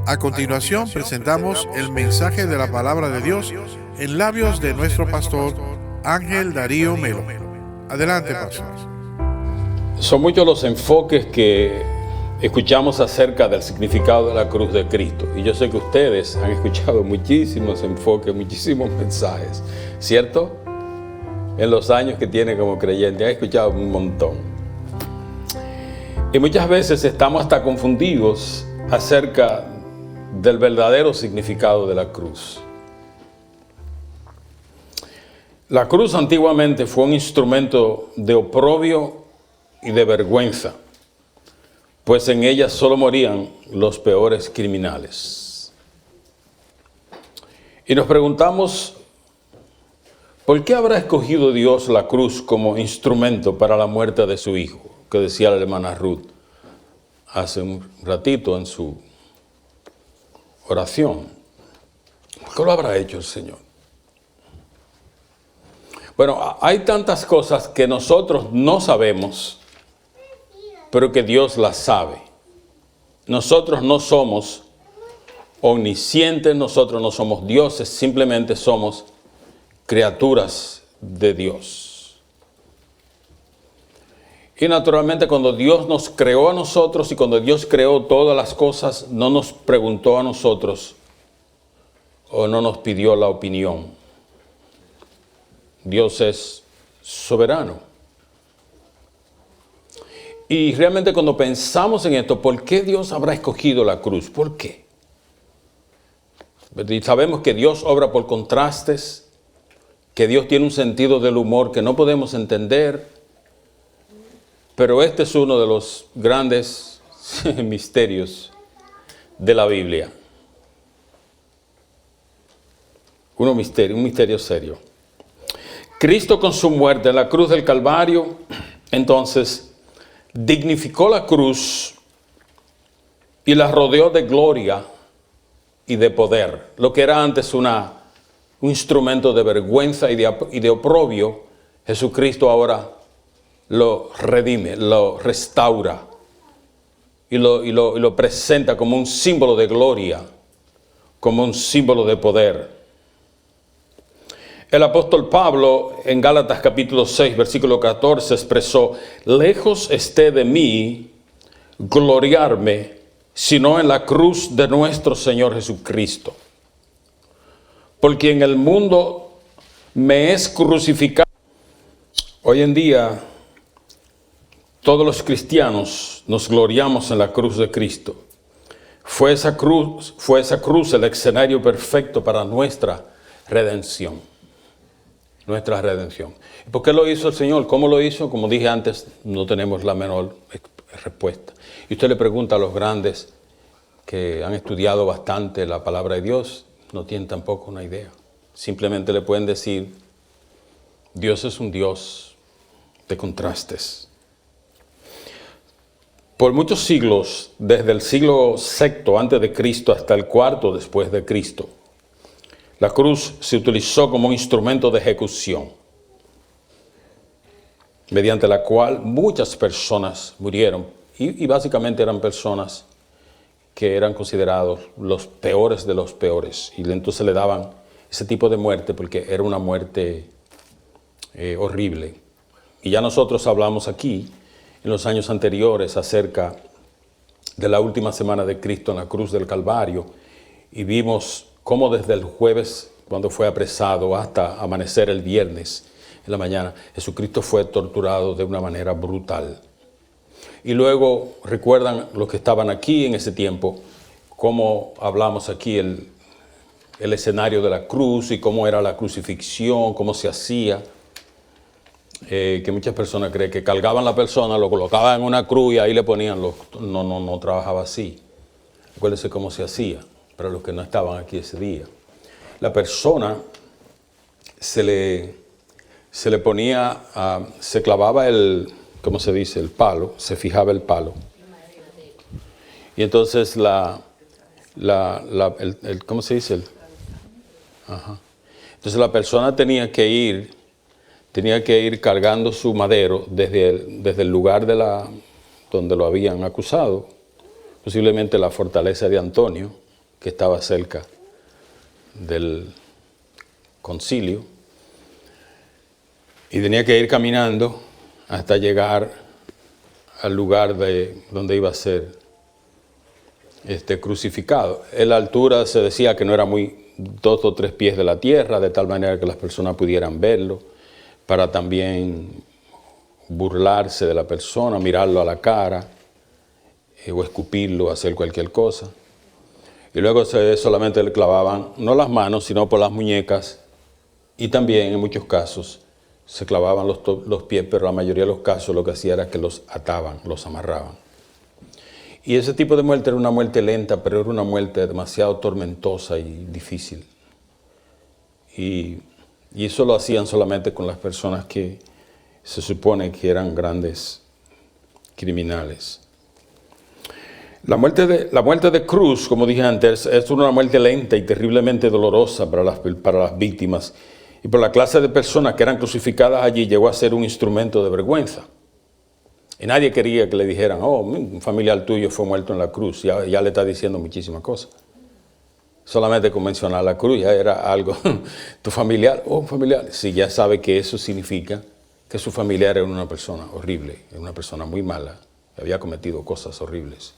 A continuación presentamos el mensaje de la palabra de Dios en labios de nuestro pastor Ángel Darío Melo. Adelante, pastor. Son muchos los enfoques que escuchamos acerca del significado de la cruz de Cristo. Y yo sé que ustedes han escuchado muchísimos enfoques, muchísimos mensajes, ¿cierto? En los años que tiene como creyente, han escuchado un montón. Y muchas veces estamos hasta confundidos acerca del verdadero significado de la cruz. La cruz antiguamente fue un instrumento de oprobio y de vergüenza, pues en ella solo morían los peores criminales. Y nos preguntamos, ¿por qué habrá escogido Dios la cruz como instrumento para la muerte de su Hijo? Que decía la hermana Ruth hace un ratito en su oración. ¿Por qué lo habrá hecho el Señor? Bueno, hay tantas cosas que nosotros no sabemos, pero que Dios las sabe. Nosotros no somos omniscientes, nosotros no somos dioses, simplemente somos criaturas de Dios. Y naturalmente cuando Dios nos creó a nosotros y cuando Dios creó todas las cosas, no nos preguntó a nosotros o no nos pidió la opinión. Dios es soberano. Y realmente cuando pensamos en esto, ¿por qué Dios habrá escogido la cruz? ¿Por qué? Y sabemos que Dios obra por contrastes, que Dios tiene un sentido del humor que no podemos entender, pero este es uno de los grandes misterios de la Biblia. Un misterio serio. Cristo con su muerte en la cruz del Calvario, entonces, dignificó la cruz y la rodeó de gloria y de poder. Lo que era antes un instrumento de vergüenza y de oprobio, Jesucristo ahora lo redime, lo restaura y lo presenta como un símbolo de gloria, como un símbolo de poder. El apóstol Pablo en Gálatas capítulo 6, versículo 14 expresó: lejos esté de mí gloriarme, sino en la cruz de nuestro Señor Jesucristo. Porque en el mundo me es crucificado. Hoy en día, todos los cristianos nos gloriamos en la cruz de Cristo. Fue esa cruz el escenario perfecto para nuestra redención. Nuestra redención. ¿Por qué lo hizo el Señor? ¿Cómo lo hizo? Como dije antes, no tenemos la menor respuesta. Y usted le pregunta a los grandes que han estudiado bastante la palabra de Dios, no tienen tampoco una idea. Simplemente le pueden decir, Dios es un Dios de contrastes. Por muchos siglos, desde el siglo VI antes de Cristo hasta el IV después de Cristo, la cruz se utilizó como un instrumento de ejecución, mediante la cual muchas personas murieron, y básicamente eran personas que eran considerados los peores de los peores, y entonces le daban ese tipo de muerte porque era una muerte horrible. Y ya nosotros hablamos aquí, en los años anteriores, acerca de la última semana de Cristo en la cruz del Calvario, y vimos cómo desde el jueves, cuando fue apresado, hasta amanecer el viernes en la mañana, Jesucristo fue torturado de una manera brutal. Y luego, recuerdan los que estaban aquí en ese tiempo, cómo hablamos aquí el escenario de la cruz y cómo era la crucifixión, cómo se hacía. Que muchas personas creen que cargaban la persona, lo colocaban en una cruz y ahí le ponían los... No trabajaba así. Acuérdense cómo se hacía, para los que no estaban aquí ese día. La persona se le ponía, se clavaba ¿cómo se dice? El palo, se fijaba el palo. Y entonces ¿cómo se dice? Entonces la persona tenía que ir cargando su madero desde el lugar donde lo habían acusado, posiblemente la fortaleza de Antonio, que estaba cerca del concilio y tenía que ir caminando hasta llegar al lugar donde iba a ser crucificado. En la altura se decía que no era muy 2 o 3 pies de la tierra, de tal manera que las personas pudieran verlo, para también burlarse de la persona, mirarlo a la cara, o escupirlo, hacer cualquier cosa. Y luego solamente le clavaban, no las manos, sino por las muñecas, y también en muchos casos se clavaban los pies, pero la mayoría de los casos lo que hacía era que los ataban, los amarraban. Y ese tipo de muerte era una muerte lenta, pero era una muerte demasiado tormentosa y difícil. Y eso lo hacían solamente con las personas que se supone que eran grandes criminales. La muerte de cruz, como dije antes, es una muerte lenta y terriblemente dolorosa para las víctimas. Y por la clase de personas que eran crucificadas allí llegó a ser un instrumento de vergüenza. Y nadie quería que le dijeran, oh, un familiar tuyo fue muerto en la cruz. Ya le está diciendo muchísimas cosas. Solamente con mencionar la cruz ya era algo. Tu familiar, un familiar. Sí, ya sabe que eso significa que su familiar era una persona horrible, era una persona muy mala, había cometido cosas horribles.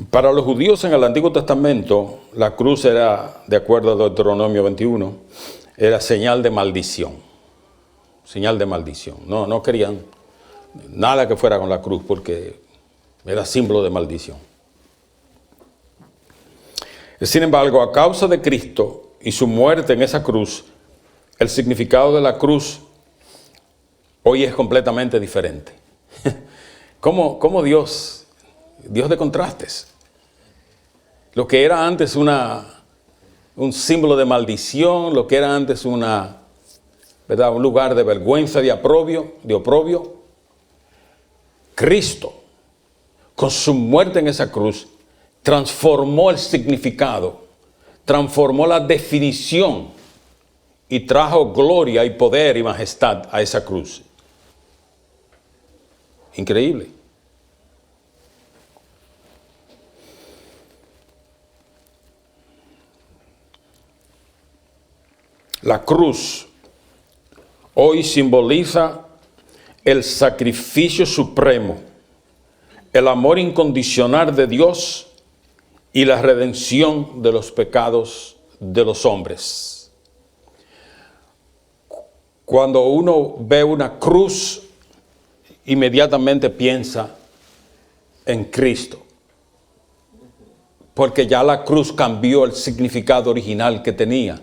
Para los judíos en el Antiguo Testamento, la cruz era, de acuerdo a Deuteronomio 21, era señal de maldición. Señal de maldición. No querían nada que fuera con la cruz porque era símbolo de maldición. Sin embargo, a causa de Cristo y su muerte en esa cruz, el significado de la cruz hoy es completamente diferente. ¿Cómo Dios de contrastes? Lo que era antes un símbolo de maldición, lo que era antes un lugar de vergüenza, de oprobio, Cristo, con su muerte en esa cruz, transformó el significado, transformó la definición y trajo gloria y poder y majestad a esa cruz. Increíble. La cruz hoy simboliza el sacrificio supremo, el amor incondicional de Dios y la redención de los pecados de los hombres. Cuando uno ve una cruz, inmediatamente piensa en Cristo, porque ya la cruz cambió el significado original que tenía.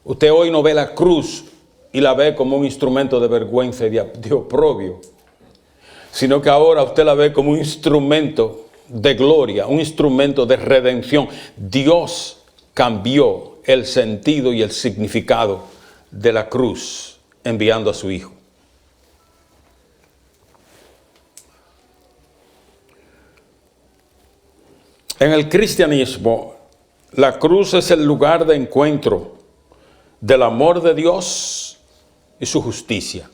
Usted hoy no ve la cruz y la ve como un instrumento de vergüenza y de oprobio, sino que ahora usted la ve como un instrumento de gloria, un instrumento de redención. Dios cambió el sentido y el significado de la cruz enviando a su Hijo. En el cristianismo, la cruz es el lugar de encuentro del amor de Dios y su justicia.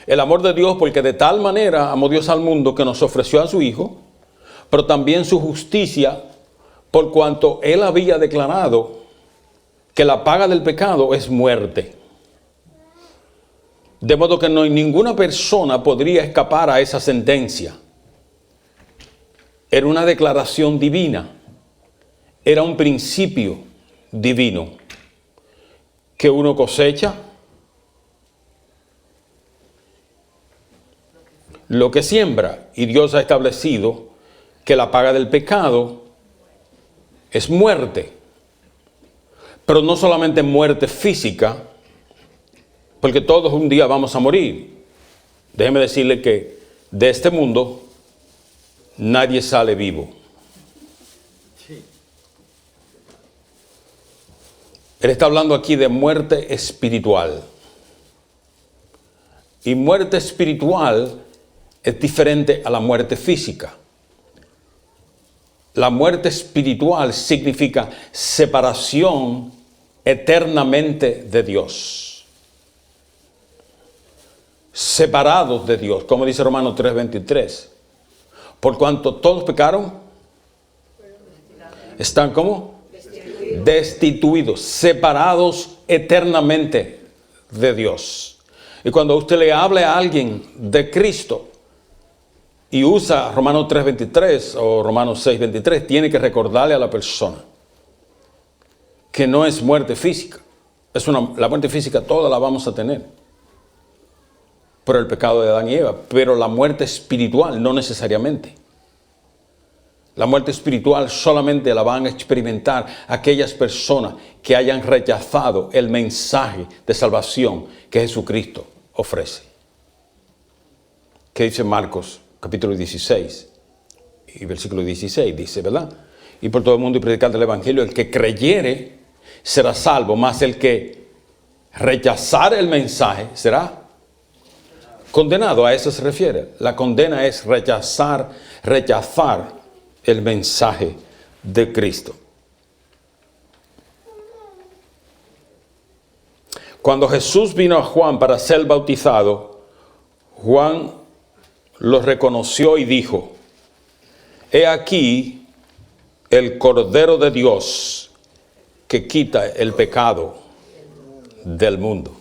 El amor de Dios porque de tal manera amó Dios al mundo que nos ofreció a su Hijo, pero también su justicia por cuanto Él había declarado que la paga del pecado es muerte. De modo que ninguna persona podría escapar a esa sentencia. Era una declaración divina, era un principio divino que uno cosecha lo que siembra, y Dios ha establecido que la paga del pecado es muerte, pero no solamente muerte física, porque todos un día vamos a morir. Déjeme decirle que de este mundo nadie sale vivo. Él está hablando aquí de muerte espiritual. Y muerte espiritual es diferente a la muerte física. La muerte espiritual significa separación eternamente de Dios. Separados de Dios, como dice Romanos 3:23. Por cuanto todos pecaron, están como destituidos, separados eternamente de Dios. Y cuando usted le hable a alguien de Cristo y usa Romanos 3:23 o Romanos 6:23, tiene que recordarle a la persona que no es muerte física. La muerte física toda la vamos a tener por el pecado de Adán y Eva, pero la muerte espiritual no necesariamente. La muerte espiritual solamente la van a experimentar aquellas personas que hayan rechazado el mensaje de salvación que Jesucristo ofrece. ¿Qué dice Marcos capítulo 16 y versículo 16? Dice, ¿verdad? Y por todo el mundo y predicar el evangelio, el que creyere será salvo, mas el que rechazare el mensaje será condenado. A eso se refiere. La condena es rechazar el mensaje de Cristo. Cuando Jesús vino a Juan para ser bautizado, Juan lo reconoció y dijo: he aquí el Cordero de Dios que quita el pecado del mundo.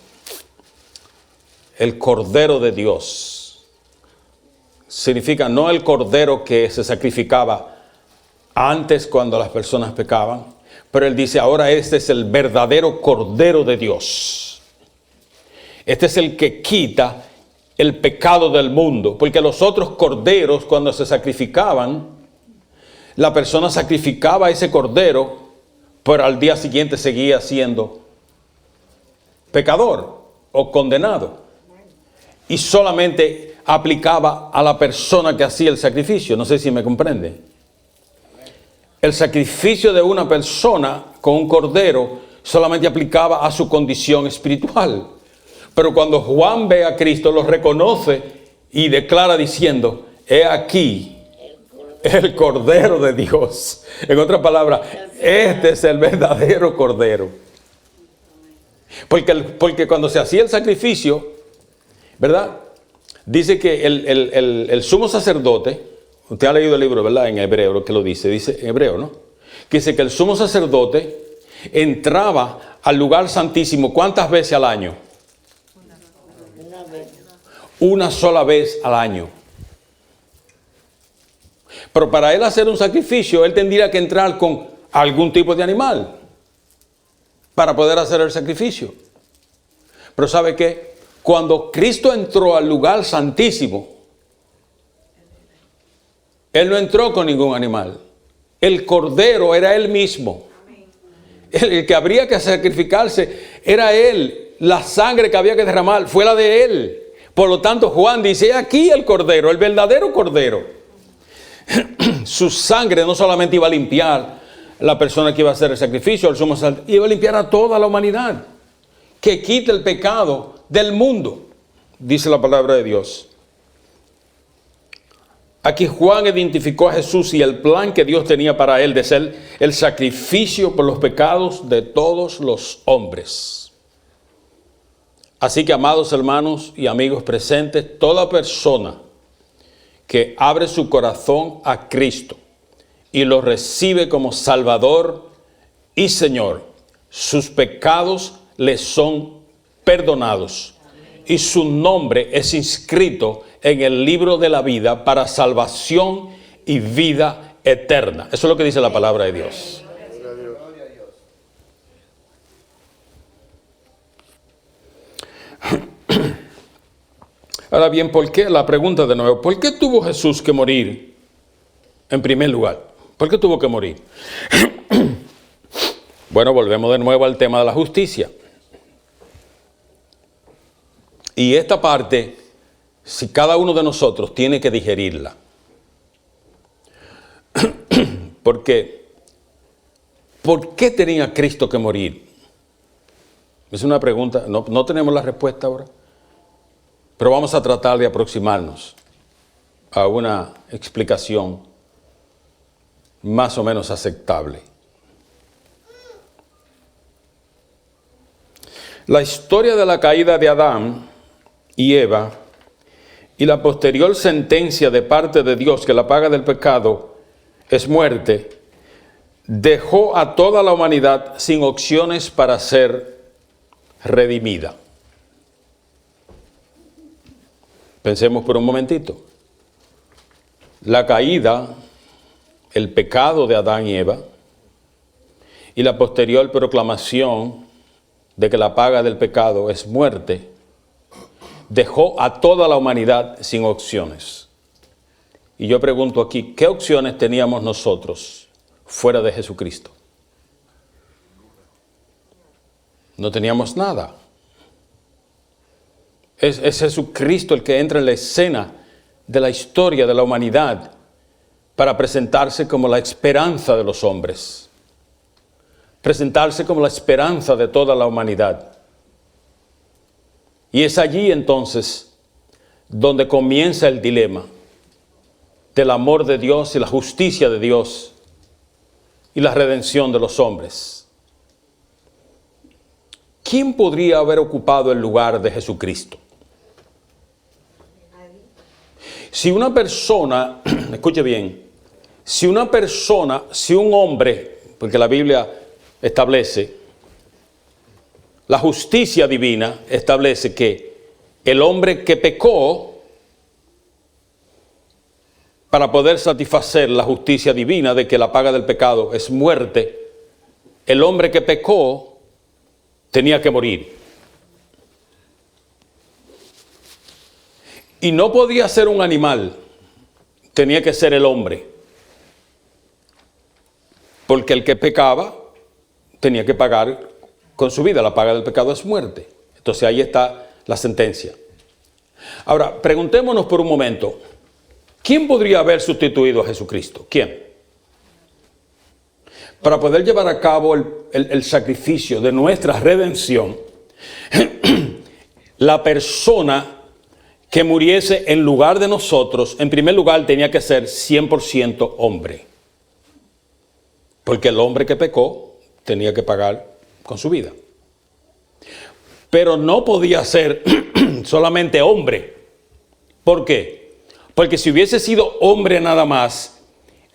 El Cordero de Dios significa no el cordero que se sacrificaba antes cuando las personas pecaban, pero él dice ahora este es el verdadero Cordero de Dios. Este es el que quita el pecado del mundo, porque los otros corderos cuando se sacrificaban, la persona sacrificaba ese cordero, pero al día siguiente seguía siendo pecador o condenado. Y solamente aplicaba a la persona que hacía el sacrificio. No sé si me comprende. El sacrificio de una persona con un cordero solamente aplicaba a su condición espiritual. Pero cuando Juan ve a Cristo, lo reconoce y declara diciendo: he aquí el Cordero de Dios. En otras palabras, este es el verdadero Cordero. Porque cuando se hacía el sacrificio, ¿verdad? Dice que el sumo sacerdote, usted ha leído el libro, ¿verdad? En hebreo que lo dice en hebreo, ¿no? Que dice que el sumo sacerdote entraba al lugar santísimo, ¿cuántas veces al año? Una sola vez al año. Pero para él hacer un sacrificio, él tendría que entrar con algún tipo de animal para poder hacer el sacrificio. Pero ¿sabe qué? Cuando Cristo entró al lugar santísimo, él no entró con ningún animal. El cordero era él mismo. El que habría que sacrificarse era él. La sangre que había que derramar fue la de él. Por lo tanto, Juan dice: aquí el cordero, el verdadero cordero. Su sangre no solamente iba a limpiar la persona que iba a hacer el sacrificio, el sumo sacerdote, iba a limpiar a toda la humanidad, que quite el pecado del mundo, dice la palabra de Dios. Aquí Juan identificó a Jesús y el plan que Dios tenía para él de ser el sacrificio por los pecados de todos los hombres. Así que, amados hermanos y amigos presentes, toda persona que abre su corazón a Cristo y lo recibe como Salvador y Señor, sus pecados le son perdonados y su nombre es inscrito en el libro de la vida para salvación y vida eterna. Eso es lo que dice la palabra de Dios. Ahora bien, ¿por qué? La pregunta de nuevo: ¿por qué tuvo Jesús que morir en primer lugar? ¿Por qué tuvo que morir? Bueno, volvemos de nuevo al tema de la justicia. Y esta parte, si cada uno de nosotros tiene que digerirla. Porque, ¿por qué tenía Cristo que morir? Es una pregunta, no tenemos la respuesta ahora. Pero vamos a tratar de aproximarnos a una explicación más o menos aceptable. La historia de la caída de Adán y Eva y la posterior sentencia de parte de Dios, que la paga del pecado es muerte, dejó a toda la humanidad sin opciones para ser redimida. Pensemos por un momentito. La caída, el pecado de Adán y Eva, y la posterior proclamación de que la paga del pecado es muerte, dejó a toda la humanidad sin opciones. Y yo pregunto aquí, ¿qué opciones teníamos nosotros fuera de Jesucristo? No teníamos nada. Es Jesucristo el que entra en la escena de la historia de la humanidad para presentarse como la esperanza de los hombres, presentarse como la esperanza de toda la humanidad. Y es allí entonces donde comienza el dilema del amor de Dios y la justicia de Dios y la redención de los hombres. ¿Quién podría haber ocupado el lugar de Jesucristo? Si una persona, escuche bien, si un hombre, porque la Biblia establece, la justicia divina establece que el hombre que pecó, para poder satisfacer la justicia divina de que la paga del pecado es muerte, el hombre que pecó tenía que morir. Y no podía ser un animal, tenía que ser el hombre. Porque el que pecaba tenía que pagar con su vida, la paga del pecado es muerte. Entonces ahí está la sentencia. Ahora, preguntémonos por un momento, ¿quién podría haber sustituido a Jesucristo? ¿Quién? Para poder llevar a cabo el sacrificio de nuestra redención, la persona que muriese en lugar de nosotros, en primer lugar tenía que ser 100% hombre. Porque el hombre que pecó tenía que pagar con su vida. Pero no podía ser solamente hombre. ¿Por qué? Porque si hubiese sido hombre nada más,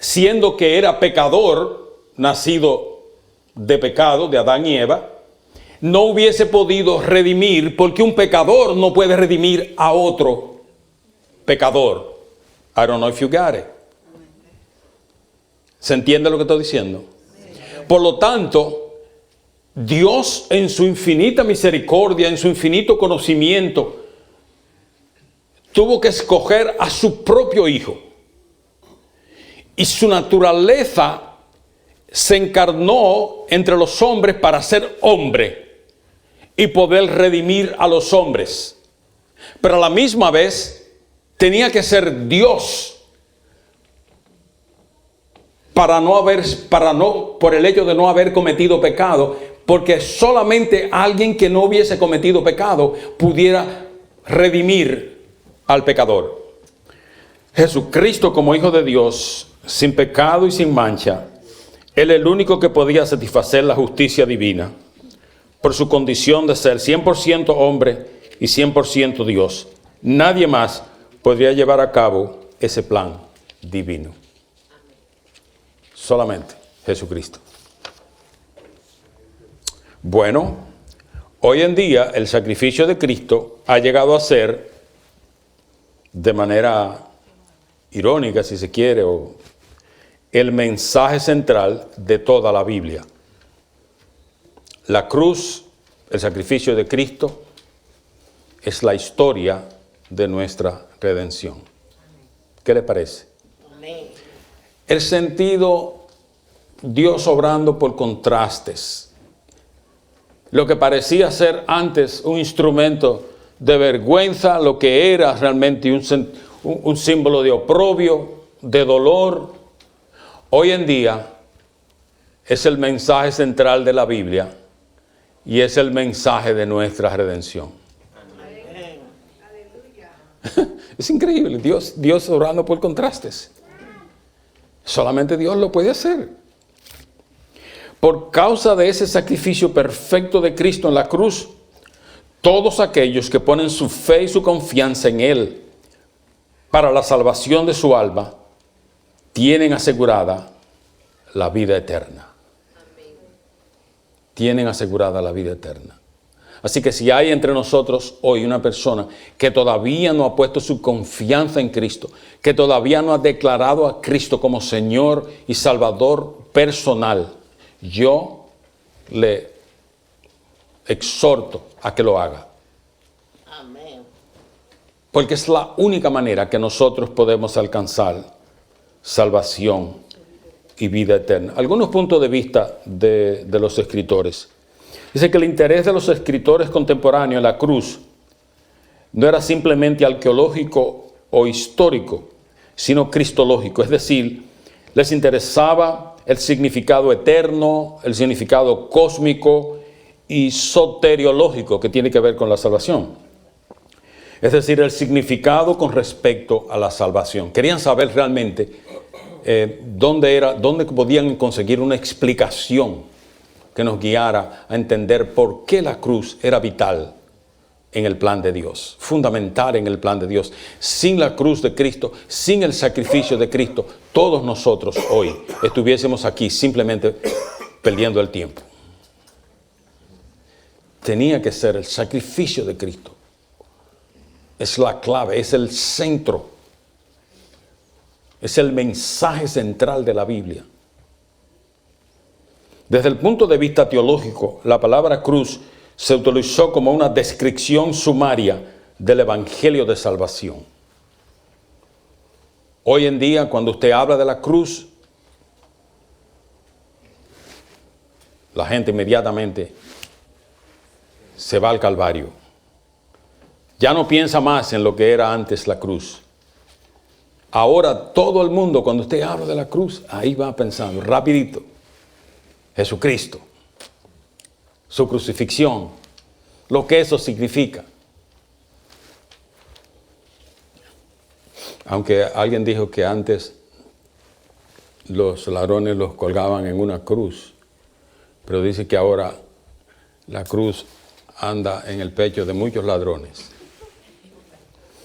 siendo que era pecador, nacido de pecado, de Adán y Eva, no hubiese podido redimir, porque un pecador no puede redimir a otro pecador. I don't know if you got it. ¿Se entiende lo que estoy diciendo? Por lo tanto, Dios en su infinita misericordia, en su infinito conocimiento, tuvo que escoger a su propio Hijo. Y su naturaleza se encarnó entre los hombres para ser hombre y poder redimir a los hombres. Pero a la misma vez tenía que ser Dios por el hecho de no haber cometido pecado, porque solamente alguien que no hubiese cometido pecado pudiera redimir al pecador. Jesucristo, como Hijo de Dios, sin pecado y sin mancha, Él es el único que podía satisfacer la justicia divina por su condición de ser 100% hombre y 100% Dios. Nadie más podría llevar a cabo ese plan divino. Solamente Jesucristo. Bueno, hoy en día el sacrificio de Cristo ha llegado a ser, de manera irónica si se quiere, o el mensaje central de toda la Biblia. La cruz, el sacrificio de Cristo, es la historia de nuestra redención. ¿Qué le parece? Amén. El sentido, Dios obrando por contrastes. Lo que parecía ser antes un instrumento de vergüenza, lo que era realmente un símbolo de oprobio, de dolor, hoy en día es el mensaje central de la Biblia y es el mensaje de nuestra redención. Amén. Es increíble, Dios obrando por contrastes. Solamente Dios lo puede hacer. Por causa de ese sacrificio perfecto de Cristo en la cruz, todos aquellos que ponen su fe y su confianza en Él para la salvación de su alma, tienen asegurada la vida eterna. Tienen asegurada la vida eterna. Así que si hay entre nosotros hoy una persona que todavía no ha puesto su confianza en Cristo, que todavía no ha declarado a Cristo como Señor y Salvador personal, yo le exhorto a que lo haga. Amén. Porque es la única manera que nosotros podemos alcanzar salvación y vida eterna. Algunos puntos de vista de los escritores. Dice que el interés de los escritores contemporáneos en la cruz no era simplemente arqueológico o histórico, sino cristológico. Es decir, les interesaba el significado eterno, el significado cósmico y soteriológico que tiene que ver con la salvación. Es decir, el significado con respecto a la salvación. Querían saber realmente dónde podían conseguir una explicación que nos guiara a entender por qué la cruz era vital en el plan de Dios, fundamental en el plan de Dios. Sin la cruz de Cristo, sin el sacrificio de Cristo, todos nosotros hoy estuviésemos aquí simplemente perdiendo el tiempo. Tenía que ser el sacrificio de Cristo. Es la clave, es el centro, es el mensaje central de la Biblia. Desde el punto de vista teológico, la palabra cruz se utilizó como una descripción sumaria del Evangelio de salvación. Hoy en día, cuando usted habla de la cruz, la gente inmediatamente se va al Calvario. Ya no piensa más en lo que era antes la cruz. Ahora todo el mundo, cuando usted habla de la cruz, ahí va pensando, rapidito. Jesucristo, su crucifixión, lo que eso significa. Aunque alguien dijo que antes los ladrones los colgaban en una cruz, pero dice que ahora la cruz anda en el pecho de muchos ladrones.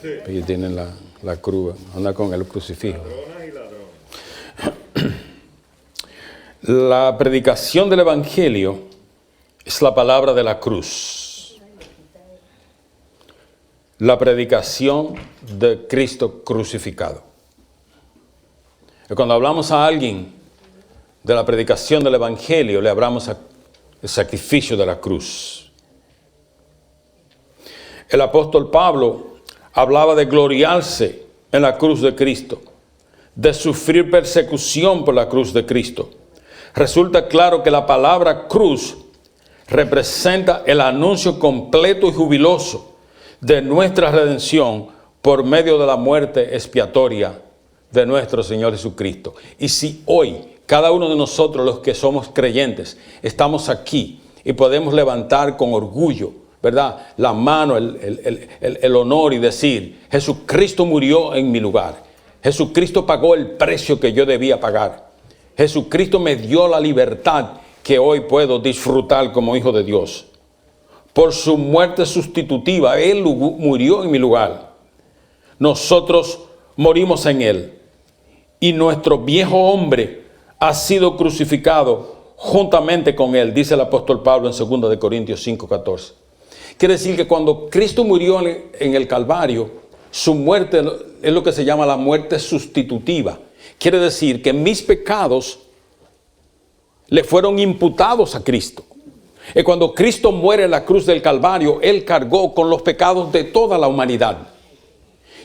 Ellos tienen la cruz, anda con el crucifijo. La predicación del Evangelio es la palabra de la cruz. La predicación de Cristo crucificado. Y cuando hablamos a alguien de la predicación del Evangelio, le hablamos al sacrificio de la cruz. El apóstol Pablo hablaba de gloriarse en la cruz de Cristo, de sufrir persecución por la cruz de Cristo. Resulta claro que la palabra cruz representa el anuncio completo y jubiloso de nuestra redención por medio de la muerte expiatoria de nuestro Señor Jesucristo. Y si hoy cada uno de nosotros, los que somos creyentes, estamos aquí y podemos levantar con orgullo, ¿verdad?, la mano, el honor y decir, Jesucristo murió en mi lugar. Jesucristo pagó el precio que yo debía pagar. Jesucristo me dio la libertad que hoy puedo disfrutar como hijo de Dios. Por su muerte sustitutiva, Él murió en mi lugar. Nosotros morimos en Él. Y nuestro viejo hombre ha sido crucificado juntamente con Él, dice el apóstol Pablo en 2 Corintios 5:14. Quiere decir que cuando Cristo murió en el Calvario, su muerte es lo que se llama la muerte sustitutiva. Quiere decir que mis pecados le fueron imputados a Cristo. Y cuando Cristo muere en la cruz del Calvario, Él cargó con los pecados de toda la humanidad.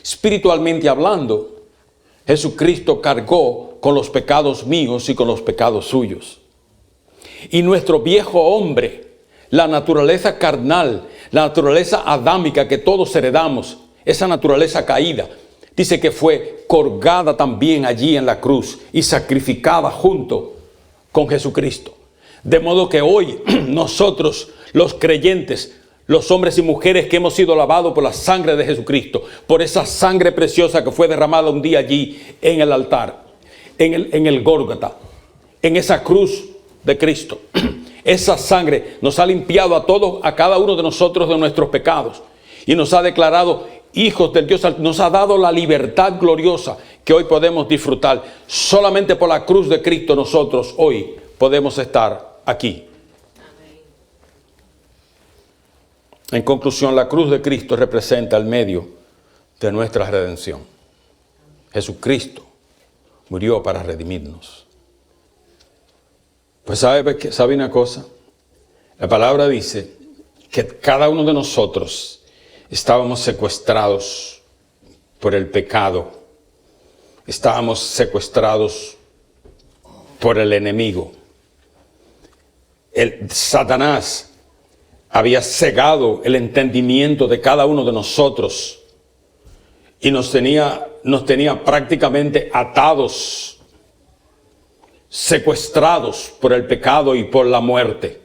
Espiritualmente hablando, Jesucristo cargó con los pecados míos y con los pecados suyos. Y nuestro viejo hombre, la naturaleza carnal, la naturaleza adámica que todos heredamos, esa naturaleza caída, dice que fue colgada también allí en la cruz y sacrificada junto con Jesucristo. De modo que hoy nosotros, los creyentes, los hombres y mujeres que hemos sido lavados por la sangre de Jesucristo, por esa sangre preciosa que fue derramada un día allí en el altar, en el Gólgota, en esa cruz de Cristo. Esa sangre nos ha limpiado a todos, a cada uno de nosotros de nuestros pecados y nos ha declarado hijos del Dios Altísimo, nos ha dado la libertad gloriosa que hoy podemos disfrutar. Solamente por la cruz de Cristo nosotros hoy podemos estar aquí. En conclusión, la cruz de Cristo representa el medio de nuestra redención. Jesucristo murió para redimirnos. Pues ¿sabe una cosa? La palabra dice que cada uno de nosotros estábamos secuestrados por el pecado. Estábamos secuestrados por el enemigo. Satanás había cegado el entendimiento de cada uno de nosotros y nos tenía prácticamente atados, secuestrados por el pecado y por la muerte.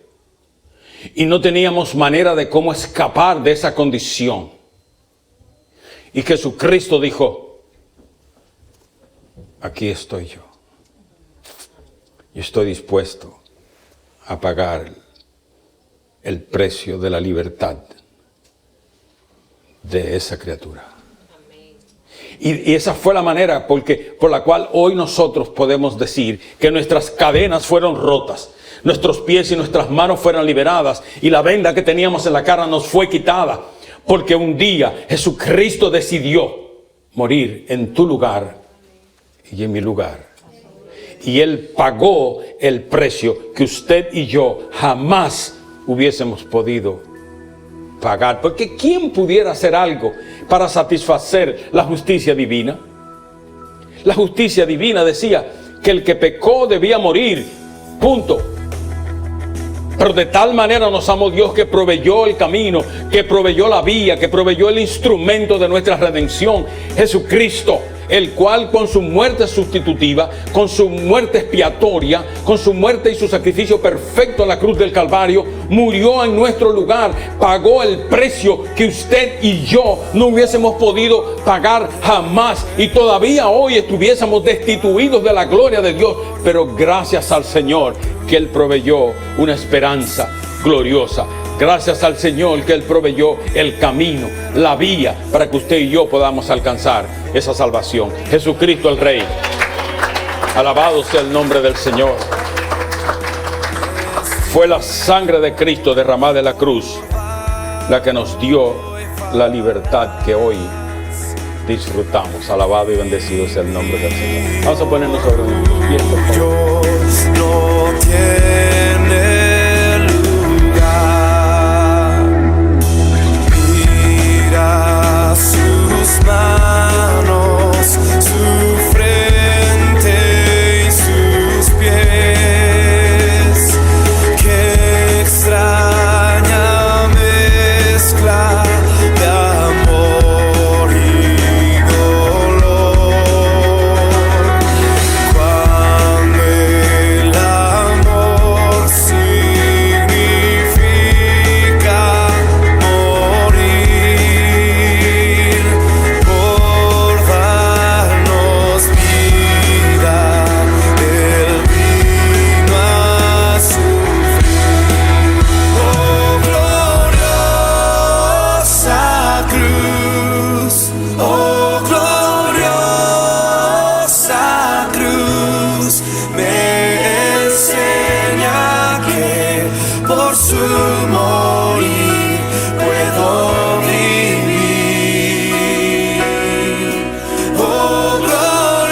Y no teníamos manera de cómo escapar de esa condición. Y Jesucristo dijo, aquí estoy yo. Y estoy dispuesto a pagar el precio de la libertad de esa criatura. Y esa fue la manera por la cual hoy nosotros podemos decir que nuestras cadenas fueron rotas, nuestros pies y nuestras manos fueron liberadas y la venda que teníamos en la cara nos fue quitada, porque un día Jesucristo decidió morir en tu lugar y en mi lugar. Y Él pagó el precio que usted y yo jamás hubiésemos podido pagar. Porque ¿quién pudiera hacer algo para satisfacer la justicia divina? La justicia divina decía que el que pecó debía morir. Punto. Pero de tal manera nos amó Dios que proveyó el camino, que proveyó la vía, que proveyó el instrumento de nuestra redención, Jesucristo, el cual con su muerte sustitutiva, con su muerte expiatoria, con su muerte y su sacrificio perfecto en la cruz del Calvario, murió en nuestro lugar, pagó el precio que usted y yo no hubiésemos podido pagar jamás, y todavía hoy estuviésemos destituidos de la gloria de Dios, pero gracias al Señor que Él proveyó una esperanza gloriosa. Gracias al Señor que Él proveyó el camino, la vía para que usted y yo podamos alcanzar esa salvación. Jesucristo el Rey. Alabado sea el nombre del Señor. Fue la sangre de Cristo derramada en la cruz la que nos dio la libertad que hoy disfrutamos. Alabado y bendecido sea el nombre del Señor. Vamos a ponernos sobre nuestros pies, por favor. Dios no tiene lugar. Mira sus manos, su frente y sus pies. Qué extraña mezcla de amor y dolor. Cuando el amor significa morir por darnos vida, Él vino a sufrir. Oh gloriosa cruz, oh gloriosa cruz, me enseña que por su morir puedo vivir. Oh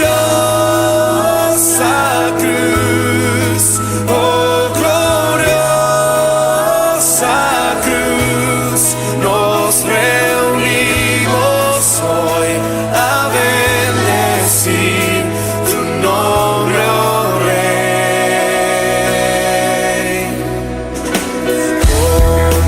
gloriosa cruz, oh gloriosa cruz, nos reunimos hoy a bendecir tu nombre, oh Rey. Con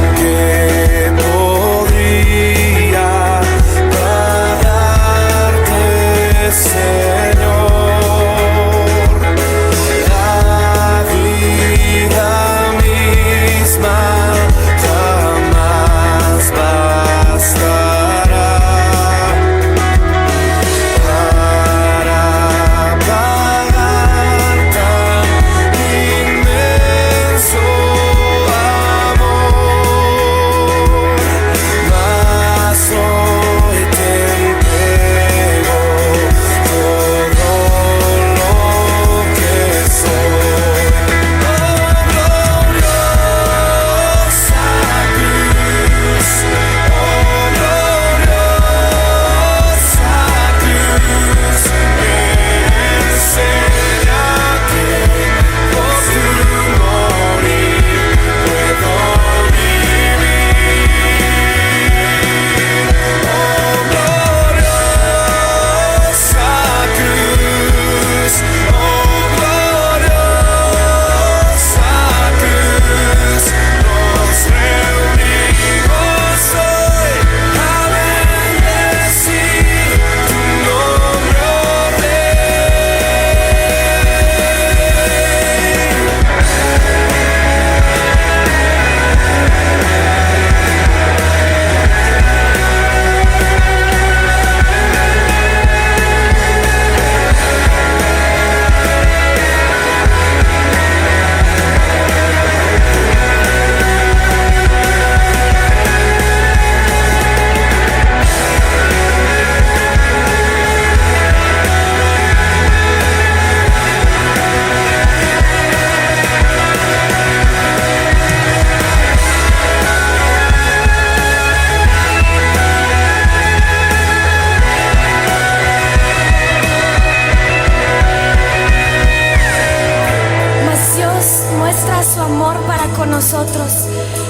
nosotros,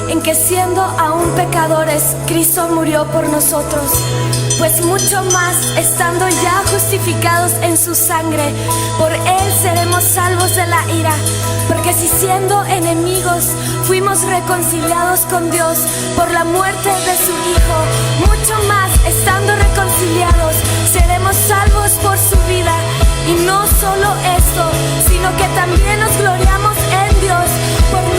en que siendo aún pecadores, Cristo murió por nosotros. Pues mucho más, estando ya justificados en su sangre, por Él seremos salvos de la ira. Porque si siendo enemigos fuimos reconciliados con Dios por la muerte de su Hijo, mucho más, estando reconciliados, seremos salvos por su vida. Y no solo esto, sino que también nos gloriamos en Dios por